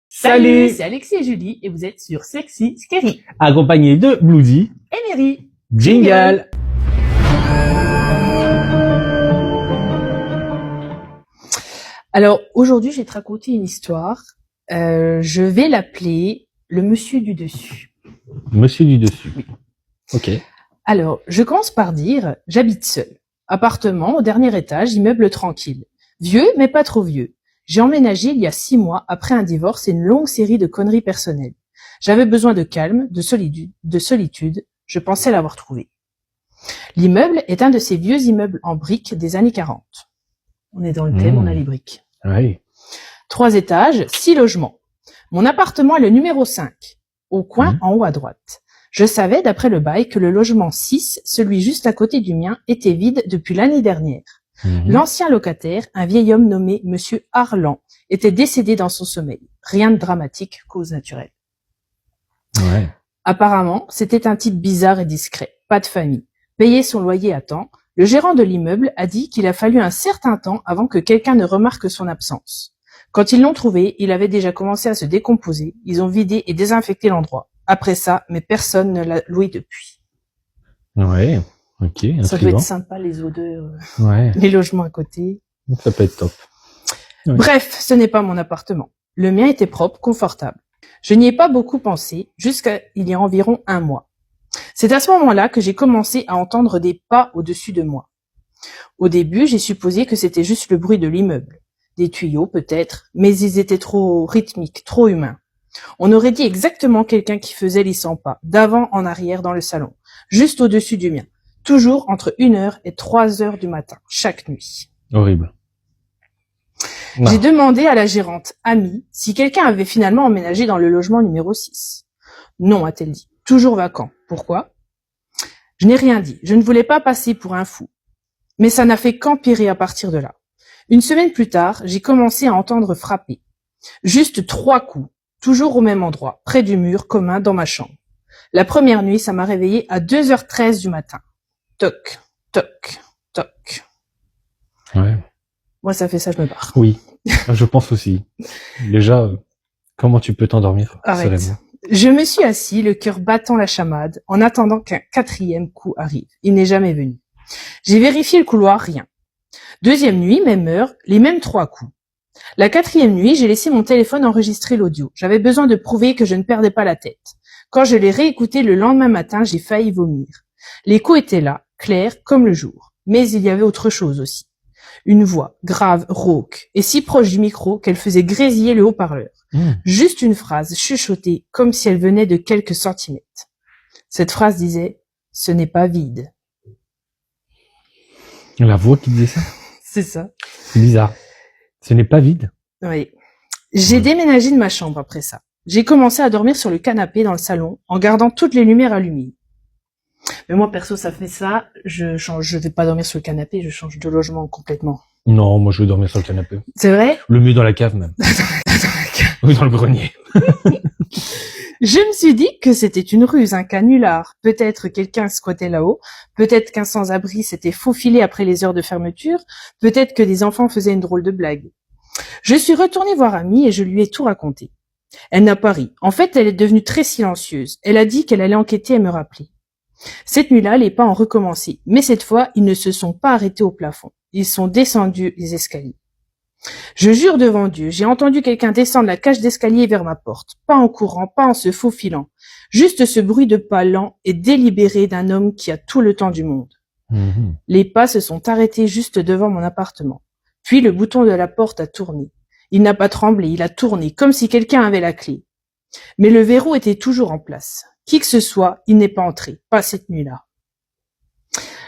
Salut, c'est Alexis et Julie et vous êtes sur Sexy Scary. Accompagné de Bloody. Et Mary. Jingle. Alors aujourd'hui, je vais te raconter une histoire. Je vais l'appeler le Monsieur du dessus. Monsieur du dessus. Oui. Ok. Alors, je commence par dire, j'habite seul. Appartement au dernier étage, immeuble tranquille. Vieux, mais pas trop vieux. J'ai emménagé il y a 6 mois après un divorce et une longue série de conneries personnelles. J'avais besoin de calme, de solitude. Je pensais l'avoir trouvé. L'immeuble est un de ces vieux immeubles en briques des années 40. On est dans le thème, on a les briques. Oui. 3 étages, 6 logements. Mon appartement est le numéro 5, au coin en haut à droite. Je savais, d'après le bail, que le logement 6, celui juste à côté du mien, était vide depuis l'année dernière. L'ancien locataire, un vieil homme nommé Monsieur Harlan, était décédé dans son sommeil. Rien de dramatique, cause naturelle. Ouais. Apparemment, c'était un type bizarre et discret, pas de famille. Payait son loyer à temps. Le gérant de l'immeuble a dit qu'il a fallu un certain temps avant que quelqu'un ne remarque son absence. Quand ils l'ont trouvé, il avait déjà commencé à se décomposer. Ils ont vidé et désinfecté l'endroit. Après ça, mais personne ne l'a loué depuis. Ouais. Ok. Intriguant. Ça doit être sympa, les odeurs, Ouais. les logements à côté. Ça peut être top. Ouais. Bref, ce n'est pas mon appartement. Le mien était propre, confortable. Je n'y ai pas beaucoup pensé jusqu'à il y a environ 1 mois. C'est à ce moment-là que j'ai commencé à entendre des pas au-dessus de moi. Au début, j'ai supposé que c'était juste le bruit de l'immeuble. Des tuyaux peut-être, mais ils étaient trop rythmiques, trop humains. On aurait dit exactement quelqu'un qui faisait les 100 pas, d'avant en arrière dans le salon, juste au-dessus du mien. Toujours entre 1h et 3h du matin, chaque nuit. Horrible. Non. J'ai demandé à la gérante, Amy, si quelqu'un avait finalement emménagé dans le logement numéro 6. Non, a-t-elle dit. Toujours vacant. Pourquoi? Je n'ai rien dit. Je ne voulais pas passer pour un fou. Mais ça n'a fait qu'empirer à partir de là. Une semaine plus tard, j'ai commencé à entendre frapper. Juste 3 coups. Toujours au même endroit, près du mur commun dans ma chambre. La première nuit, ça m'a réveillée à 2h13 du matin. Toc, toc, toc. Ouais. Moi, ça fait ça, je me barre. Oui. Je pense aussi. Déjà, comment tu peux t'endormir Arrête. sereinement? Je me suis assis, le cœur battant la chamade, en attendant qu'un 4e coup arrive. Il n'est jamais venu. J'ai vérifié le couloir, rien. 2e nuit, même heure, les mêmes 3 coups. La 4e nuit, j'ai laissé mon téléphone enregistrer l'audio. J'avais besoin de prouver que je ne perdais pas la tête. Quand je l'ai réécouté le lendemain matin, j'ai failli vomir. Les coups étaient là, clairs comme le jour. Mais il y avait autre chose aussi. Une voix, grave, rauque, et si proche du micro qu'elle faisait grésiller le haut-parleur. Juste une phrase chuchotée, comme si elle venait de quelques centimètres. Cette phrase disait « Ce n'est pas vide ». La voix qui disait ça? C'est ça. C'est bizarre. Ce n'est pas vide. Oui. J'ai déménagé de ma chambre après ça. J'ai commencé à dormir sur le canapé dans le salon, en gardant toutes les lumières allumées. Mais moi, perso, ça fait ça. Je vais pas dormir sur le canapé, je change de logement complètement. Non, moi je veux dormir sur le canapé. C'est vrai? Le mieux dans la cave même. Ou dans le grenier. Je me suis dit que c'était une ruse, un canular. Peut-être quelqu'un squattait là-haut. Peut-être qu'un sans-abri s'était faufilé après les heures de fermeture. Peut-être que des enfants faisaient une drôle de blague. Je suis retournée voir Amy et je lui ai tout raconté. Elle n'a pas ri. En fait, elle est devenue très silencieuse. Elle a dit qu'elle allait enquêter et me rappeler. Cette nuit-là, les pas ont recommencé. Mais cette fois, ils ne se sont pas arrêtés au plafond. Ils sont descendus les escaliers. Je jure devant Dieu, j'ai entendu quelqu'un descendre la cage d'escalier vers ma porte. Pas en courant, pas en se faufilant. Juste ce bruit de pas lent et délibéré d'un homme qui a tout le temps du monde. Les pas se sont arrêtés juste devant mon appartement. Puis le bouton de la porte a tourné. Il n'a pas tremblé, il a tourné, comme si quelqu'un avait la clé. Mais le verrou était toujours en place. Qui que ce soit, il n'est pas entré, pas cette nuit-là.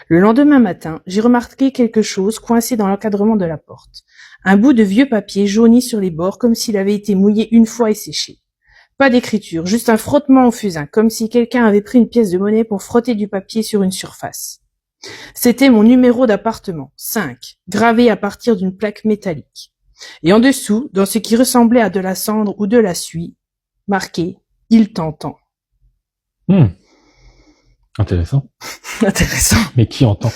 Le lendemain matin, j'ai remarqué quelque chose coincé dans l'encadrement de la porte. Un bout de vieux papier jauni sur les bords, comme s'il avait été mouillé une fois et séché. Pas d'écriture, juste un frottement au fusain, comme si quelqu'un avait pris une pièce de monnaie pour frotter du papier sur une surface. C'était mon numéro d'appartement, 5, gravé à partir d'une plaque métallique. Et en dessous, dans ce qui ressemblait à de la cendre ou de la suie, marqué « Il t'entend ». Intéressant. Intéressant. Mais qui entend?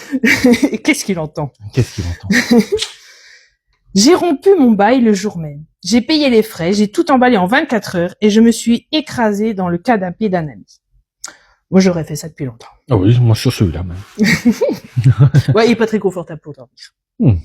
Et qu'est-ce qu'il entend? Qu'est-ce qu'il entend? J'ai rompu mon bail le jour même. J'ai payé les frais, j'ai tout emballé en 24 heures et je me suis écrasée dans le canapé d'un ami. Moi, j'aurais fait ça depuis longtemps. Ah oui, moi sur celui-là même. Ouais, il est pas très confortable pour dormir. Hmm.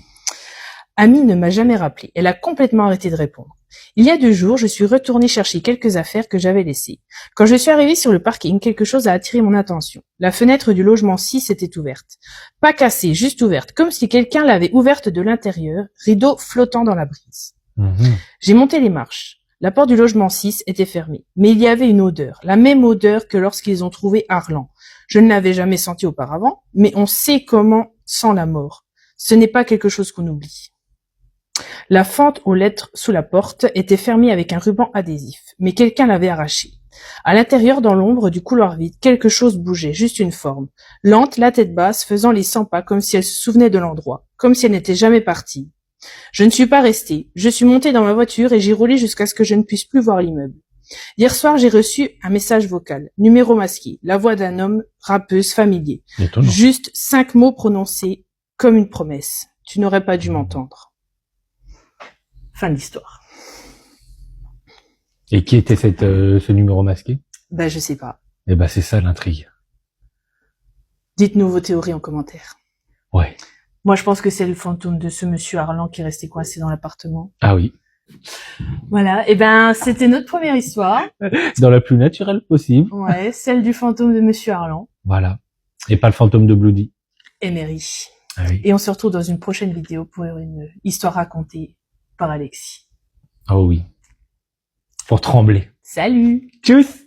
Ami ne m'a jamais rappelé. Elle a complètement arrêté de répondre. Il y a 2 jours, je suis retournée chercher quelques affaires que j'avais laissées. Quand je suis arrivée sur le parking, quelque chose a attiré mon attention. La fenêtre du logement 6 était ouverte. Pas cassée, juste ouverte, comme si quelqu'un l'avait ouverte de l'intérieur, rideau flottant dans la brise. J'ai monté les marches. La porte du logement 6 était fermée, mais il y avait une odeur, la même odeur que lorsqu'ils ont trouvé Arlan. Je ne l'avais jamais sentie auparavant, mais on sait comment sent la mort. Ce n'est pas quelque chose qu'on oublie. La fente aux lettres sous la porte était fermée avec un ruban adhésif, mais quelqu'un l'avait arraché. À l'intérieur, dans l'ombre du couloir vide, quelque chose bougeait, juste une forme. Lente, la tête basse, faisant les 100 pas comme si elle se souvenait de l'endroit, comme si elle n'était jamais partie. Je ne suis pas restée. Je suis montée dans ma voiture et j'ai roulé jusqu'à ce que je ne puisse plus voir l'immeuble. Hier soir, j'ai reçu un message vocal, numéro masqué, la voix d'un homme, rappeuse, familier. Étonnant. Juste 5 mots prononcés comme une promesse. Tu n'aurais pas dû m'entendre. Fin de l'histoire. Et qui était ce numéro masqué? Ben, je sais pas. Eh ben, c'est ça l'intrigue. Dites-nous vos théories en commentaire. Ouais. Moi, je pense que c'est le fantôme de ce monsieur Arlan qui est resté coincé dans l'appartement. Ah oui. Voilà. Et ben, c'était notre première histoire. Dans la plus naturelle possible. Ouais, celle du fantôme de monsieur Arlan. Voilà. Et pas le fantôme de Bloody. Et Mary. Ah oui. Et on se retrouve dans une prochaine vidéo pour une histoire racontée par Alexis. Ah oui. Pour trembler. Salut! Tchuss!